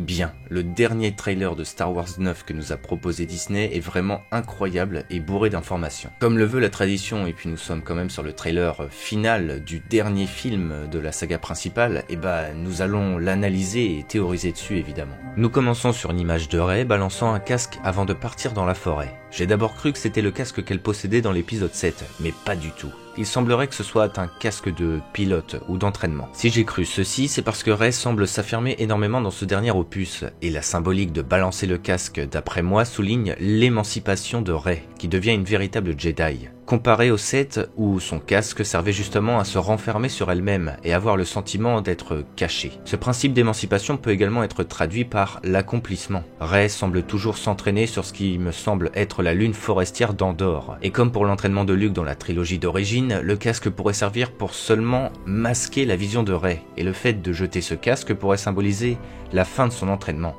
bien. Le dernier trailer de Star Wars 9 que nous a proposé Disney est vraiment incroyable et bourré d'informations. Comme le veut la tradition, et puis nous sommes quand même sur le trailer final du dernier film de la saga principale, et nous allons l'analyser et théoriser dessus évidemment. Nous commençons sur une image de Rey balançant un casque avant de partir dans la forêt. J'ai d'abord cru que c'était le casque qu'elle possédait dans l'épisode 7, mais pas du tout. Il semblerait que ce soit un casque de pilote ou d'entraînement. Si j'ai cru ceci, c'est parce que Rey semble s'affirmer énormément dans ce dernier opus, et la symbolique de balancer le casque, d'après moi, souligne l'émancipation de Rey, qui devient une véritable Jedi. Comparé au 7 où son casque servait justement à se renfermer sur elle-même et avoir le sentiment d'être cachée. Ce principe d'émancipation peut également être traduit par l'accomplissement. Rey semble toujours s'entraîner sur ce qui me semble être la lune forestière d'Andorre. Et comme pour l'entraînement de Luke dans la trilogie d'origine, le casque pourrait servir pour seulement masquer la vision de Rey. Et le fait de jeter ce casque pourrait symboliser la fin de son entraînement,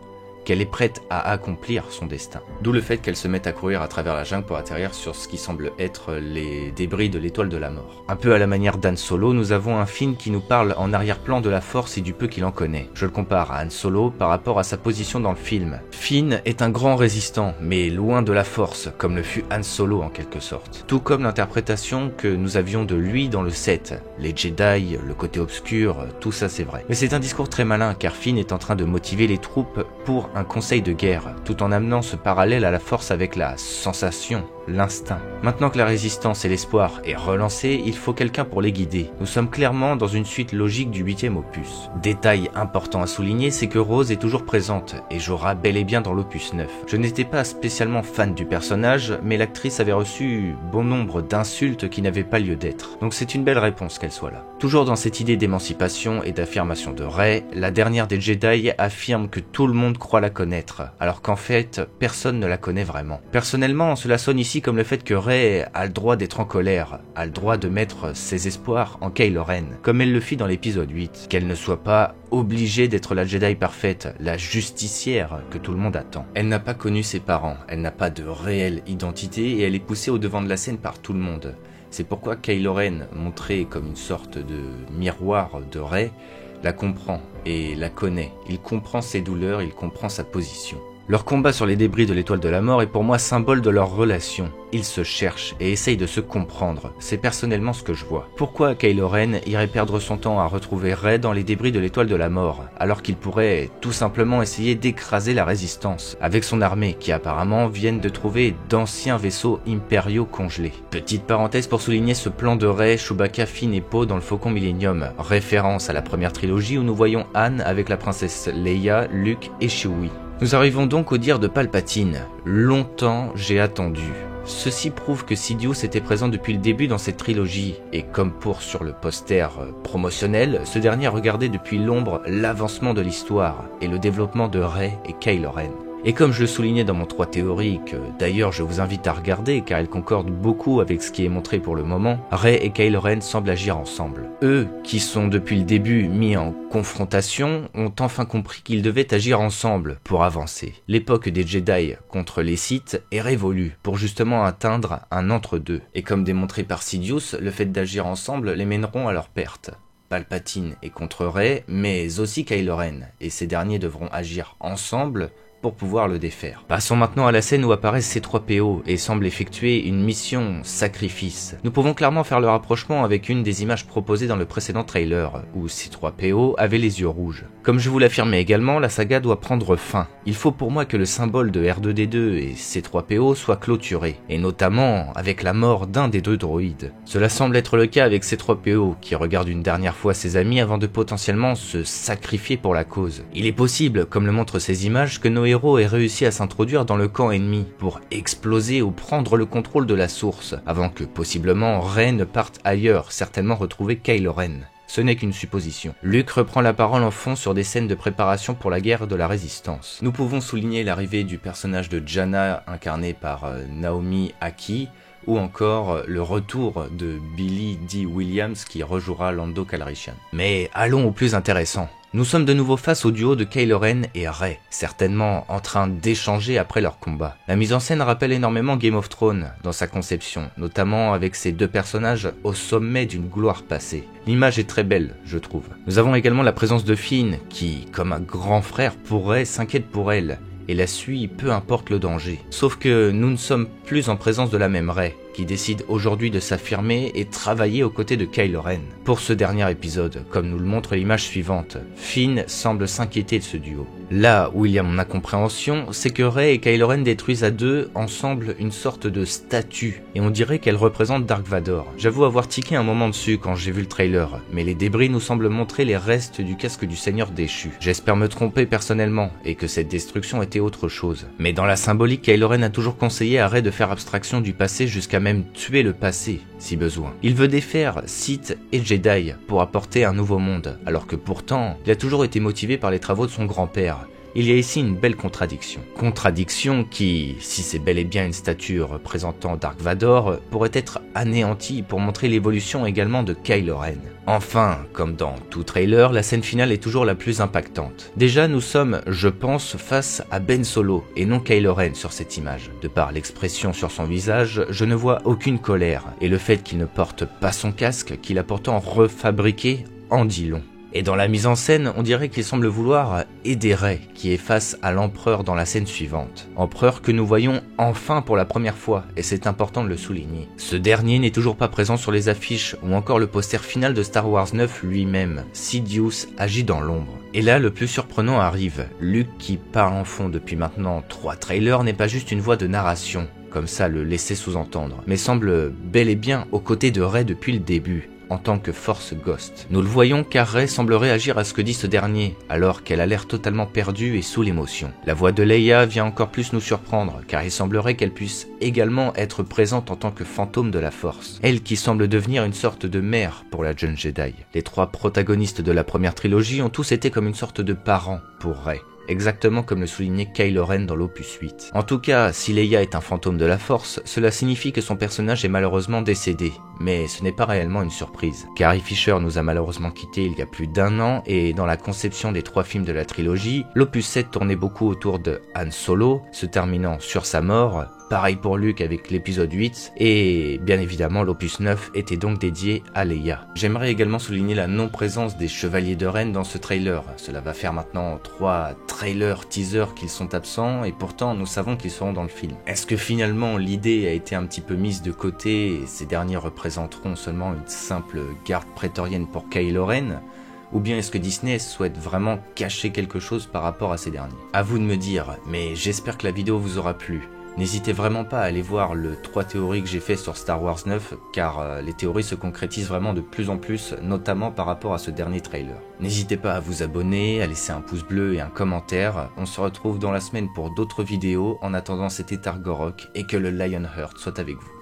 qu'elle est prête à accomplir son destin. D'où le fait qu'elle se mette à courir à travers la jungle pour atterrir sur ce qui semble être les débris de l'étoile de la mort. Un peu à la manière d'Han Solo, nous avons un Finn qui nous parle en arrière-plan de la force et du peu qu'il en connaît. Je le compare à Han Solo par rapport à sa position dans le film. Finn est un grand résistant, mais loin de la force, comme le fut Han Solo en quelque sorte. Tout comme l'interprétation que nous avions de lui dans le 7. Les Jedi, le côté obscur, tout ça c'est vrai. Mais c'est un discours très malin car Finn est en train de motiver les troupes pour un conseil de guerre, tout en amenant ce parallèle à la force avec la sensation, l'instinct. Maintenant que la résistance et l'espoir est relancé, il faut quelqu'un pour les guider. Nous sommes clairement dans une suite logique du 8e opus. Détail important à souligner, c'est que Rose est toujours présente, et Jorah bel et bien dans l'opus 9. Je n'étais pas spécialement fan du personnage, mais l'actrice avait reçu bon nombre d'insultes qui n'avaient pas lieu d'être. Donc c'est une belle réponse qu'elle soit là. Toujours dans cette idée d'émancipation et d'affirmation de Rey, la dernière des Jedi affirme que tout le monde croit la connaître, alors qu'en fait, personne ne la connaît vraiment. Personnellement, cela sonne ici comme le fait que Rey a le droit d'être en colère, a le droit de mettre ses espoirs en Kylo Ren, comme elle le fit dans l'épisode 8, qu'elle ne soit pas obligée d'être la Jedi parfaite, la justicière que tout le monde attend. Elle n'a pas connu ses parents, elle n'a pas de réelle identité et elle est poussée au devant de la scène par tout le monde. C'est pourquoi Kylo Ren, montré comme une sorte de miroir de Rey, la comprend et la connaît. Il comprend ses douleurs, il comprend sa position. Leur combat sur les débris de l'étoile de la mort est pour moi symbole de leur relation. Ils se cherchent et essayent de se comprendre. C'est personnellement ce que je vois. Pourquoi Kylo Ren irait perdre son temps à retrouver Rey dans les débris de l'étoile de la mort, alors qu'il pourrait tout simplement essayer d'écraser la résistance, avec son armée qui apparemment viennent de trouver d'anciens vaisseaux impériaux congelés. Petite parenthèse pour souligner ce plan de Rey, Chewbacca, Finn et Poe dans le Faucon Millenium, référence à la première trilogie où nous voyons Han avec la princesse Leia, Luke et Chewie. Nous arrivons donc au dire de Palpatine. Longtemps j'ai attendu. Ceci prouve que Sidious était présent depuis le début dans cette trilogie, et comme pour sur le poster promotionnel, ce dernier regardait depuis l'ombre l'avancement de l'histoire et le développement de Rey et Kylo Ren. Et comme je le soulignais dans mon 3 théorie, que d'ailleurs je vous invite à regarder car elle concorde beaucoup avec ce qui est montré pour le moment, Rey et Kylo Ren semblent agir ensemble. Eux, qui sont depuis le début mis en confrontation, ont enfin compris qu'ils devaient agir ensemble pour avancer. L'époque des Jedi contre les Sith est révolue pour justement atteindre un entre-deux. Et comme démontré par Sidious, le fait d'agir ensemble les mèneront à leur perte. Palpatine est contre Rey, mais aussi Kylo Ren, et ces derniers devront agir ensemble pour pouvoir le défaire. Passons maintenant à la scène où apparaissent C-3PO et semblent effectuer une mission sacrifice. Nous pouvons clairement faire le rapprochement avec une des images proposées dans le précédent trailer, où C-3PO avait les yeux rouges. Comme je vous l'affirmais également, la saga doit prendre fin. Il faut pour moi que le symbole de R2-D2 et C-3PO soit clôturé, et notamment avec la mort d'un des deux droïdes. Cela semble être le cas avec C-3PO, qui regarde une dernière fois ses amis avant de potentiellement se sacrifier pour la cause. Il est possible, comme le montrent ces images, que nos héros ait réussi à s'introduire dans le camp ennemi pour exploser ou prendre le contrôle de la source, avant que possiblement Rey ne parte ailleurs, certainement retrouver Kylo Ren. Ce n'est qu'une supposition. Luke reprend la parole en fond sur des scènes de préparation pour la guerre de la Résistance. Nous pouvons souligner l'arrivée du personnage de Jannah incarné par Naomi Ackie, ou encore le retour de Billy Dee Williams qui rejouera Lando Calrissian. Mais allons au plus intéressant. Nous sommes de nouveau face au duo de Kylo Ren et Rey, certainement en train d'échanger après leur combat. La mise en scène rappelle énormément Game of Thrones dans sa conception, notamment avec ces deux personnages au sommet d'une gloire passée. L'image est très belle, je trouve. Nous avons également la présence de Finn, qui, comme un grand frère pour Rey, s'inquiète pour elle, et la suit peu importe le danger. Sauf que nous ne sommes plus en présence de la même Rey, qui décide aujourd'hui de s'affirmer et travailler aux côtés de Kylo Ren. Pour ce dernier épisode, comme nous le montre l'image suivante, Finn semble s'inquiéter de ce duo. Là où il y a mon incompréhension, c'est que Rey et Kylo Ren détruisent à deux ensemble une sorte de statue, et on dirait qu'elle représente Dark Vador. J'avoue avoir tiqué un moment dessus quand j'ai vu le trailer, mais les débris nous semblent montrer les restes du casque du Seigneur déchu. J'espère me tromper personnellement, et que cette destruction était autre chose. Mais dans la symbolique, Kylo Ren a toujours conseillé à Rey de faire abstraction du passé jusqu'à même tuer le passé, si besoin. Il veut défaire Sith et Jedi pour apporter un nouveau monde, alors que pourtant, il a toujours été motivé par les travaux de son grand-père. Il y a ici une belle contradiction. Contradiction qui, si c'est bel et bien une statue représentant Dark Vador, pourrait être anéantie pour montrer l'évolution également de Kylo Ren. Enfin, comme dans tout trailer, la scène finale est toujours la plus impactante. Déjà, nous sommes, je pense, face à Ben Solo et non Kylo Ren sur cette image. De par l'expression sur son visage, je ne vois aucune colère, et le fait qu'il ne porte pas son casque, qu'il a pourtant refabriqué, en dit long. Et dans la mise en scène, on dirait qu'il semble vouloir aider Rey, qui est face à l'empereur dans la scène suivante. Empereur que nous voyons enfin pour la première fois, et c'est important de le souligner. Ce dernier n'est toujours pas présent sur les affiches, ou encore le poster final de Star Wars 9 lui-même. Sidious agit dans l'ombre. Et là, le plus surprenant arrive. Luke, qui parle en fond depuis maintenant 3 trailers, n'est pas juste une voix de narration, comme ça le laissait sous-entendre, mais semble bel et bien aux côtés de Rey depuis le début, en tant que Force Ghost. Nous le voyons car Rey semble réagir à ce que dit ce dernier, alors qu'elle a l'air totalement perdue et sous l'émotion. La voix de Leia vient encore plus nous surprendre, car il semblerait qu'elle puisse également être présente en tant que fantôme de la Force. Elle qui semble devenir une sorte de mère pour la jeune Jedi. Les 3 protagonistes de la première trilogie ont tous été comme une sorte de parents pour Rey. Exactement comme le soulignait Kylo Ren dans l'opus 8. En tout cas, si Leia est un fantôme de la Force, cela signifie que son personnage est malheureusement décédé. Mais ce n'est pas réellement une surprise. Carrie Fisher nous a malheureusement quittés il y a plus d'1 an, et dans la conception des 3 films de la trilogie, l'opus 7 tournait beaucoup autour de Han Solo, se terminant sur sa mort. Pareil pour Luke avec l'épisode 8, et bien évidemment l'opus 9 était donc dédié à Leia. J'aimerais également souligner la non-présence des Chevaliers de Ren dans ce trailer. Cela va faire maintenant 3 trailers teasers qu'ils sont absents, et pourtant nous savons qu'ils seront dans le film. Est-ce que finalement l'idée a été un petit peu mise de côté, et ces derniers représenteront seulement une simple garde prétorienne pour Kylo Ren ? Ou bien est-ce que Disney souhaite vraiment cacher quelque chose par rapport à ces derniers? À vous de me dire, mais j'espère que la vidéo vous aura plu. N'hésitez vraiment pas à aller voir le 3 théories que j'ai fait sur Star Wars 9, car les théories se concrétisent vraiment de plus en plus, notamment par rapport à ce dernier trailer. N'hésitez pas à vous abonner, à laisser un pouce bleu et un commentaire. On se retrouve dans la semaine pour d'autres vidéos. En attendant, c'était Targorok, et que le Lionheart soit avec vous.